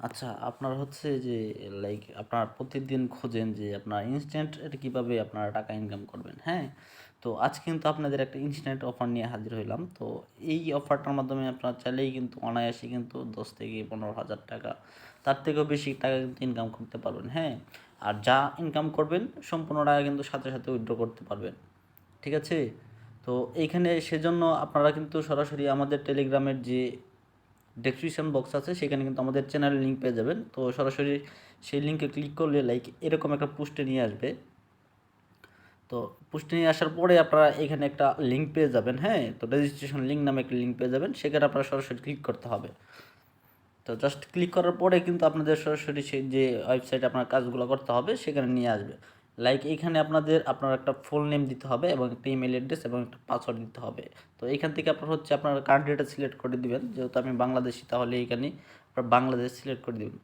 আচ্ছা, আপনার হচ্ছে যে লাইক আপনার প্রতিদিন খোঁজেন যে আপনার ইনস্ট্যান্ট এটা কীভাবে আপনারা টাকা ইনকাম করবেন, হ্যাঁ? তো আজকে কিন্তু আপনাদের একটা ইনস্ট্যান্ট অফার নিয়ে হাজির হইলাম। তো এই অফারটার মাধ্যমে আপনারা চাইলেই কিন্তু অনায়াসে কিন্তু ১০ থেকে ১৫,০০০ টাকা, তার থেকেও বেশি টাকা কিন্তু ইনকাম করতে পারবেন, হ্যাঁ? আর যা ইনকাম করবেন সম্পূর্ণ টাকা কিন্তু সাথে, সাথে উইথড্র করতে পারবেন। ঠিক আছে? তো এইখানে সেজন্য আপনারা কিন্তু সরাসরি আমাদের টেলিগ্রামের যে ডেসক্রিপশন বক্স আছে সেখানে কিন্তু আমাদের চ্যানেলের লিঙ্ক পেয়ে যাবেন। তো সরাসরি সেই লিঙ্কে ক্লিক করলে লাইক এরকম একটা পোস্টে নিয়ে আসবে। তো পোস্টে নিয়ে আসার পরে আপনারা এখানে একটা লিঙ্ক পেয়ে যাবেন, হ্যাঁ? তো রেজিস্ট্রেশন লিঙ্ক নামে একটা লিঙ্ক পেয়ে যাবেন, সেখানে আপনারা সরাসরি ক্লিক করতে হবে। তো জাস্ট ক্লিক করার পরে কিন্তু আপনাদের সরাসরি সেই যে ওয়েবসাইটে আপনার কাজগুলো করতে হবে সেখানে নিয়ে আসবে। লাইক এইখানে আপনার একটা ফুল নেম দিতে হবে এবং একটা ইমেল অ্যাড্রেস এবং একটা পাসওয়ার্ড দিতে হবে। তো এইখান থেকে আপনার হচ্ছে আপনার কান্ট্রিটা সিলেক্ট করে দিবেন, যেহেতু আমি বাংলাদেশি তাহলে এইখানে আপনার বাংলাদেশ সিলেক্ট করে দিবেন।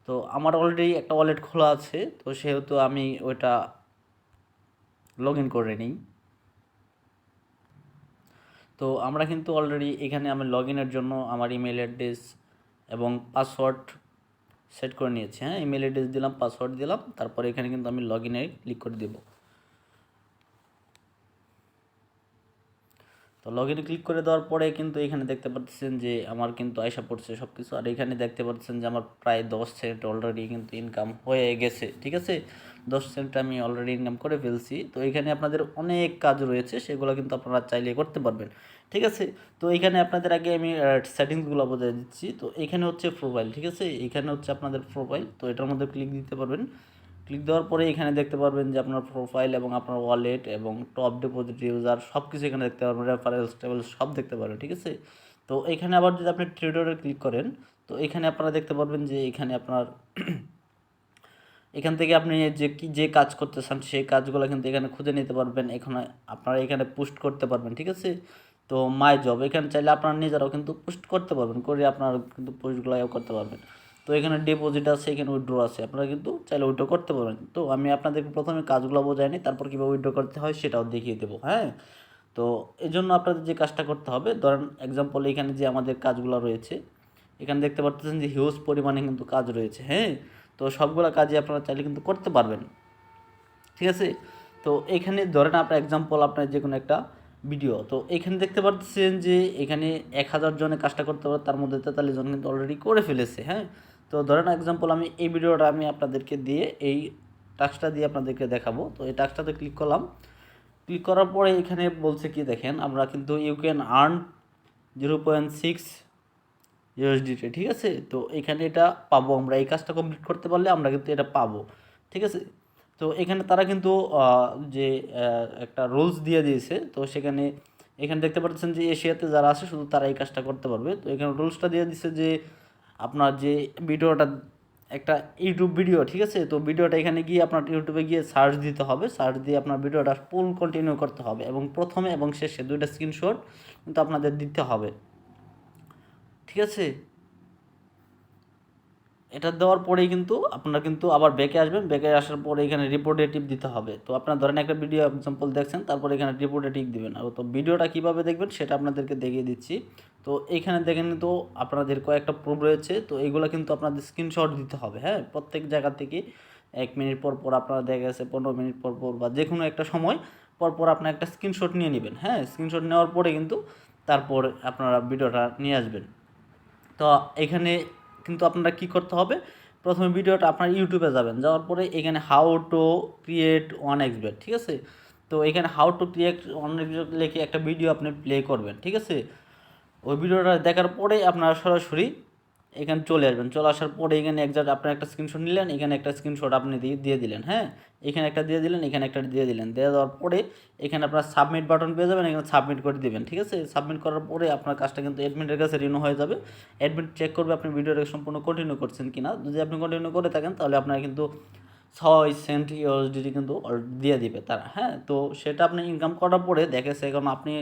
তো আমার অলরেডি একটা ওয়ালেট খোলা আছে, তো সেহেতু আমি ওইটা লগ ইন করে নিই। তো আমরা কিন্তু অলরেডি এখানে আমি লগ ইনের জন্য আমার ইমেল অ্যাড্রেস এবং পাসওয়ার্ড সেট করে নিয়েছি, হ্যাঁ? ইমেল অ্যাড্রেস দিলাম, পাসওয়ার্ড দিলাম, তারপরে এখানে কিন্তু আমি লগ ইনে ক্লিক করে দেবো। তো লগ ইনে ক্লিক করে দেওয়ার পরে কিন্তু এখানে দেখতে পাচ্ছেন যে আমার কিন্তু আইসা পড়ছে সব কিছু, আর এখানে দেখতে পাচ্ছেন যে আমার প্রায় 10 সেন্ট অলরেডি কিন্তু ইনকাম হয়ে গেছে। ঠিক আছে, 10 সেন্ট আমি অলরেডি ইনকাম করে ফেলছি। তো এখানে আপনাদের অনেক কাজ রয়েছে, সেগুলো কিন্তু আপনারা চাইলে করতে পারবেন। ঠিক আছে, তো এখানে আপনাদের আগে আমি সেটিংসগুলো বোঝাই দিচ্ছি। তো এখানে হচ্ছে প্রোফাইল, ঠিক আছে, এখানে হচ্ছে আপনাদের প্রোফাইল। তো এটার মধ্যে ক্লিক দিতে পারবেন। ক্লিক দেওয়ার পরে এখানে দেখতে পারবেন যে আপনার প্রোফাইল এবং আপনার ওয়ালেট এবং টপ ডিপোজিট ইউজার সব কিছু এখানে দেখতে পারবেন, রেফারেন্স টেবল সব দেখতে পারবেন। ঠিক আছে, তো এখানে আবার যদি আপনি ট্রেডারে ক্লিক করেন, তো এখানে আপনারা দেখতে পারবেন যে এখানে আপনার এখান থেকে আপনি যে কাজ করতে চান সেই কাজগুলো কিন্তু এখানে খুঁজে নিতে পারবেন। এখানে আপনারা এখানে পোস্ট করতে পারবেন। ঠিক আছে, তো মাই জব এখানে চাইলে আপনারা নিজেরাও কিন্তু পোস্ট করতে পারবেন, করে আপনারা কিন্তু পোস্টগুলো করতে পারবেন। তো এখানে ডিপোজিট আছে, এখানে উইথড্র আছে, আপনারা কিন্তু চাইলে উইথড্র করতে পারবেন। তো আমি আপনাদেরকে প্রথমে কাজগুলো বোঝাই নিই, তারপর কীভাবে উইথড্র করতে হয় সেটাও দেখিয়ে দেবো, হ্যাঁ? তো এই জন্য আপনাদের যে কাজটা করতে হবে, ধরেন এক্সাম্পল এখানে যে আমাদের কাজগুলো রয়েছে, এখানে দেখতে পাচ্ছেন যে হিউজ পরিমাণে কিন্তু কাজ রয়েছে, হ্যাঁ? তো সবগুলো কাজই আপনারা চাইলে কিন্তু করতে পারবেন। ঠিক আছে, তো এখানে ধরেন আপনার এক্সাম্পল আপনার যে কোনো একটা ভিডিও, তো এখানে দেখতে পাচ্ছেন যে এখানে 1000 জনে কাজটা করতে পারে, তার মধ্যে 43 জন কিন্তু অলরেডি করে ফেলেছে, হ্যাঁ? তো ধরেন এক্সাম্পল আমি এই ভিডিওটা আমি আপনাদেরকে দিয়ে এই টাস্কটা দিয়ে আপনাদেরকে দেখাবো। তো এই টাস্কটাতে ক্লিক করলাম। ক্লিক করার পরে এখানে বলছে কি দেখেন, আমরা কিন্তু ইউ ক্যান আর্ন 0.6 ইউএসডিটি। ঠিক আছে, তো এখানে এটা পাবো, আমরা এই কাজটা কমপ্লিট করতে পারলে আমরা কিন্তু এটা পাবো। ঠিক আছে, তো এখানে তারা কিন্তু যে একটা রুলস দিয়ে দিয়েছে, তো এখানে দেখতে পাচ্ছেন যে এশিয়াতে যারা আছে শুধু তারা এই কাজটা করতে পারবে। তো এখানে রুলসটা দিয়ে দিচ্ছে যে আপনার যে ভিডিওটা একটা ইউটিউব ভিডিও, ঠিক আছে, তো ভিডিওটা এখানে গিয়ে আপনার ইউটিউবে গিয়ে সার্চ দিতে হবে, সার্চ দিয়ে আপনার ভিডিওটা ফুল কন্টিনিউ করতে হবে এবং প্রথমে এবং শেষে দুইটা স্ক্রিনশট কিন্তু আপনাদের দিতে হবে। ঠিক আছে, এটা দেওয়ার পরেই কিন্তু আপনারা কিন্তু আবার ব্যাকে আসবেন, ব্যাকে আসার পরে এখানে রিপোর্টে টিপ দিতে হবে। তো আপনার ধরেন একটা ভিডিও এক্সাম্পল দেখছেন, তারপর এখানে রিপোর্টে টিপ দিবেন। আর তো ভিডিওটা কীভাবে দেখবেন সেটা আপনাদেরকে দেখিয়ে দিচ্ছি। তো এইখানে দেখেন কিন্তু আপনাদের কয়েকটা প্রুফ রয়েছে, তো এইগুলো কিন্তু আপনাদের স্ক্রিনশট দিতে হবে, হ্যাঁ? প্রত্যেক জায়গা থেকে 1 মিনিট পর পর আপনারা দেখা গেছে 15 মিনিট পর পর বা যে কোনো একটা সময় পর পর আপনার একটা স্ক্রিনশট নিয়ে নেবেন, হ্যাঁ? স্ক্রিনশট নেওয়ার পরে কিন্তু তারপর আপনারা ভিডিওটা নিয়ে আসবেন। তো এখানে কিন্তু আপনারা কি করতে হবে, প্রথমে ভিডিওটা আপনার ইউটিউবে যাবেন, যাওয়ার পরে এখানে হাউ টু ক্রিয়েট 1xbet, ঠিক আছে, তো এখানে হাউ টু ক্রিয়েট 1xbet লিখে একটা ভিডিও আপনি প্লে করবেন। ঠিক আছে, ওই ভিডিওটা দেখার পরে আপনারা সরাসরি এখানে চলে আসবেন, চলে আসার পরে এখানে একজাক্ট আপনার একটা স্ক্রিনশট নিলেন, এখানে একটা স্ক্রিনশট আপনি দিয়ে দিলেন, হ্যাঁ? এখানে একটা দিয়ে দিলেন, এখানে একটা দিয়ে দিলেন, দিয়ে দেওয়ার পরে এখানে আপনার সাবমিট বাটন পেয়ে যাবেন, এখানে সাবমিট করে দিবেন। ঠিক আছে, সাবমিট করার পরে আপনার কাজটা কিন্তু অ্যাডমিনের কাছে রিনিউ হয়ে যাবে। অ্যাডমিন চেক করবে আপনি ভিডিওটা সম্পূর্ণ কন্টিনিউ করছেন কিনা, যদি আপনি কন্টিনিউ করে থাকেন তাহলে আপনার কিন্তু 6 সেন্ট ইউএসডিটি কিন্তু দিয়ে দিবে তারা, হ্যাঁ? তো সেটা আপনি ইনকাম করার পরে দেখেছে এখন আপনি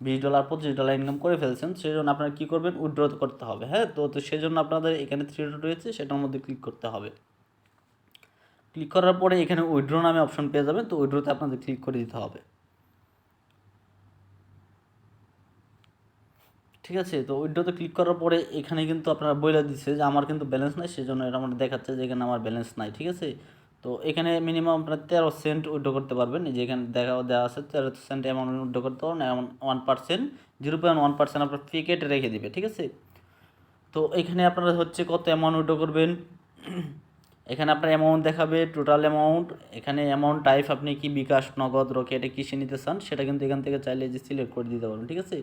$20 $25 ইনকাম করে ফেলছেন, সেই জন্য আপনার কী করবেন, উইথড্র করতে হবে, হ্যাঁ? তো সেই জন্য আপনাদের এখানে 3 ডট রয়েছে, সেটার মধ্যে ক্লিক করতে হবে। ক্লিক করার পরে এখানে উইথড্র নামে অপশন পেয়ে যাবেন, তো উইথড্রতে আপনাদের ক্লিক করে দিতে হবে। ঠিক আছে, তো উইথড্রোতে ক্লিক করার পরে এখানে কিন্তু আপনারা বলে দিচ্ছে যে আমার কিন্তু ব্যালেন্স নাই, সেজন্য এটা আমার দেখাচ্ছে যে এখানে আমার ব্যালেন্স নাই। ঠিক আছে, তো এখানে মিনিমাম আপনার 13 সেন্ট উইথড্রো করতে পারবেন। এই যে এখানে দেওয়া আছে 13 সেন্ট অ্যামাউন্ট উইথড্রো করতে পারবেন, এমন 1%, 0.1% আপনার ফি কেটে রেখে দিবে। ঠিক আছে, তো এখানে আপনারা হচ্ছে কত অ্যামাউন্ট উইথড্রো করবেন, এখানে আপনার অ্যামাউন্ট দেখাবে, টোটাল অ্যামাউন্ট, এখানে অ্যামাউন্ট টাইপ আপনি কি বিকাশ, নগদ, রকেটে কিসে নিতে চান সেটা কিন্তু এখান থেকে চাইলে যে সিলেক্ট করে দিতে পারবেন। ঠিক আছে,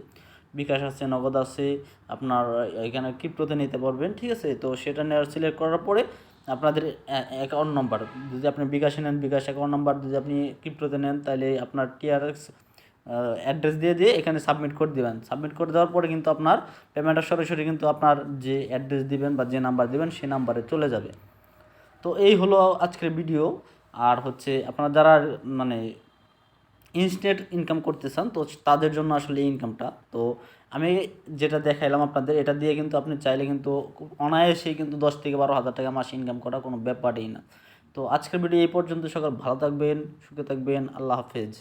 বিকাশ আছে, নগদ আছে, আপনার এখানে ক্রিপ্টোতে নিতে পারবেন। ঠিক আছে, তো সেটা নেওয়ার সিলেক্ট করার পরে আপনাদের অ্যাকাউন্ট নাম্বার, যদি আপনি বিকাশে নেন বিকাশ অ্যাকাউন্ট নাম্বার, যদি আপনি ক্রিপ্টোতে নেন তাহলে আপনার টিআরএক্স অ্যাড্রেস দিয়ে এখানে সাবমিট করে দেবেন। সাবমিট করে দেওয়ার পরে কিন্তু আপনার পেমেন্টটা সরাসরি কিন্তু আপনার যে অ্যাড্রেস দিবেন বা যে নাম্বার দিবেন সেই নাম্বারে চলে যাবে। তো এই হলো আজকের ভিডিও। আর হচ্ছে আপনারা যারা মানে ইনস্ট্যান্ট ইনকাম করতে চান তো তাদের জন্য আসলে এই ইনকামটা, তো আমি যেটা দেখাইলাম আপনাদের, এটা দিয়ে কিন্তু আপনি চাইলে কিন্তু খুব অনায়াসেই কিন্তু 10 থেকে 12 হাজার টাকা মাসে ইনকাম করা কোনো ব্যাপারই না। তো আজকের ভিডিও এই পর্যন্ত। সকল ভালো থাকবেন, সুখে থাকবেন, আল্লাহ হাফেজ।